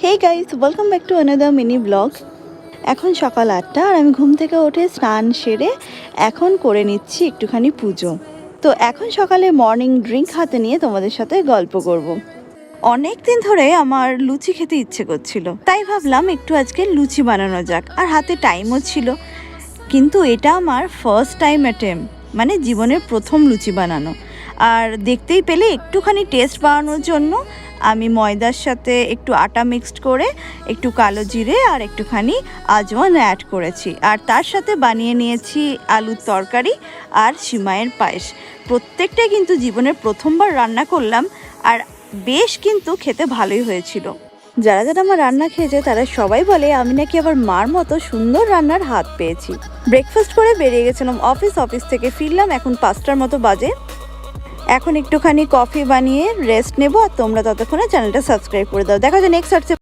Hey guys, welcome back to another mini blog. এখন সকাল 8টা আর আমি ঘুম থেকে উঠে স্নান সেরে এখন করে নিচ্ছি একটুখানি পুজো। তো এখন সকালে মর্নিং ড্রিঙ্ক হাতে নিয়ে তোমাদের সাথে গল্প করব। অনেক দিন ধরে আমার লুচি খেতে ইচ্ছে করছিল, তাই ভাবলাম একটু আজকে লুচি বানানো যাক, আর হাতে টাইমও ছিল। কিন্তু এটা আমার ফার্স্ট টাইম অ্যাটেম্প, মানে জীবনের প্রথম লুচি বানানো। আর দেখতেই পেলে একটুখানি টেস্ট বাড়ানোর জন্য আমি ময়দার সাথে একটু আটা মিক্সড করে একটু কালো জিরে আর একটুখানি আজওয়ান অ্যাড করেছি, আর তার সাথে বানিয়ে নিয়েছি আলুর তরকারি আর সিমাইয়ের পায়েস। প্রত্যেকটাই কিন্তু জীবনের প্রথমবার রান্না করলাম, আর বেশ কিন্তু খেতে ভালোই হয়েছিল। যারা যারা আমার রান্না খেয়েছে তারা সবাই বলে আমি নাকি আবার মার মতো সুন্দর রান্নার হাত পেয়েছি। ব্রেকফাস্ট করে বেরিয়ে গেছিলাম অফিস থেকে ফিরলাম এখন 5টার মতো বাজে। এখন একটুখানি কফি বানিয়ে রেস্ট নেব, আর তোমরা ততক্ষণে চ্যানেলটা সাবস্ক্রাইব করে দাও। দেখা যায় নেক্সট